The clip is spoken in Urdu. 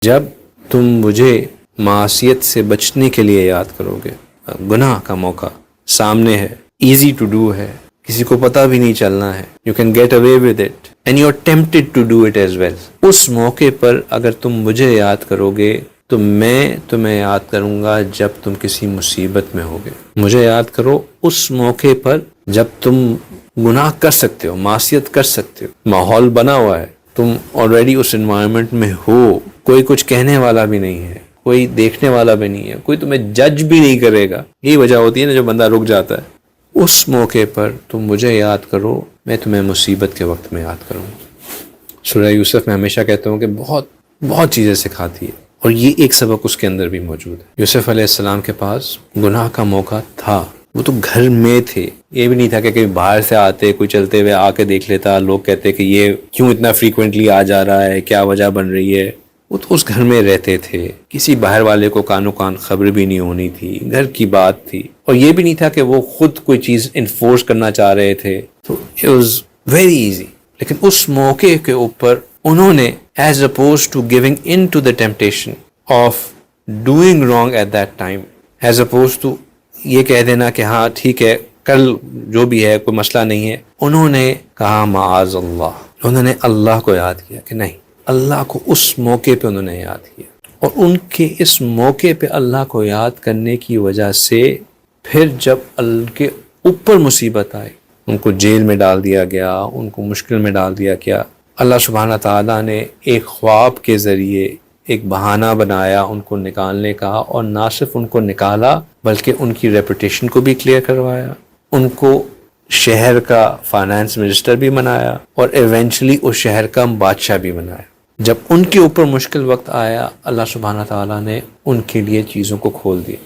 جب تم مجھے معصیت سے بچنے کے لیے یاد کرو گے، گناہ کا موقع سامنے ہے، ایزی ٹو ڈو ہے، کسی کو پتہ بھی نہیں چلنا ہے، you can get away with it and you are tempted to do it as well. اس موقع پر اگر تم مجھے یاد کرو گے تو میں تمہیں یاد کروں گا جب تم کسی مصیبت میں ہوگے. مجھے یاد کرو اس موقع پر جب تم گناہ کر سکتے ہو، معصیت کر سکتے ہو، ماحول بنا ہوا ہے، تم آلریڈی اس انوائرمنٹ میں ہو، کوئی کچھ کہنے والا بھی نہیں ہے، کوئی دیکھنے والا بھی نہیں ہے، کوئی تمہیں جج بھی نہیں کرے گا. یہی وجہ ہوتی ہے نا جو بندہ رک جاتا ہے. اس موقع پر تم مجھے یاد کرو، میں تمہیں مصیبت کے وقت میں یاد کروں. سورہ یوسف میں ہمیشہ کہتا ہوں کہ بہت بہت چیزیں سکھاتی ہے، اور یہ ایک سبق اس کے اندر بھی موجود ہے. یوسف علیہ السلام کے پاس گناہ کا موقع تھا، وہ تو گھر میں تھے. یہ بھی نہیں تھا کہ کہیں باہر سے آتے، کوئی چلتے ہوئے آ کے دیکھ لیتا، لوگ کہتے کہ یہ کیوں اتنا فریکوینٹلی آ جا رہا ہے، کیا وجہ بن رہی ہے. وہ تو اس گھر میں رہتے تھے، کسی باہر والے کو کانوں کان خبر بھی نہیں ہونی تھی، گھر کی بات تھی. اور یہ بھی نہیں تھا کہ وہ خود کوئی چیز انفورس کرنا چاہ رہے تھے، تو اٹ واز ویری ایزی. لیکن اس موقع کے اوپر انہوں نے as opposed to giving in to the temptation of doing wrong at that time, as opposed to یہ کہہ دینا کہ ہاں ٹھیک ہے کل جو بھی ہے کوئی مسئلہ نہیں ہے، انہوں نے کہا معاذ اللہ. انہوں نے اللہ کو یاد کیا کہ نہیں، اللہ کو اس موقع پہ انہوں نے یاد کیا. اور ان کے اس موقع پہ اللہ کو یاد کرنے کی وجہ سے پھر جب اللہ کے اوپر مصیبت آئی، ان کو جیل میں ڈال دیا گیا، ان کو مشکل میں ڈال دیا گیا، اللہ سبحانہ تعالیٰ نے ایک خواب کے ذریعے ایک بہانہ بنایا ان کو نکالنے کا. اور نہ صرف ان کو نکالا بلکہ ان کی ریپوٹیشن کو بھی کلیئر کروایا، ان کو شہر کا فائنانس منسٹر بھی بنایا، اور ایونچولی اس شہر کا بادشاہ بھی بنایا. جب ان کے اوپر مشکل وقت آیا، اللہ سبحانہ تعالیٰ نے ان کے لیے چیزوں کو کھول دیا.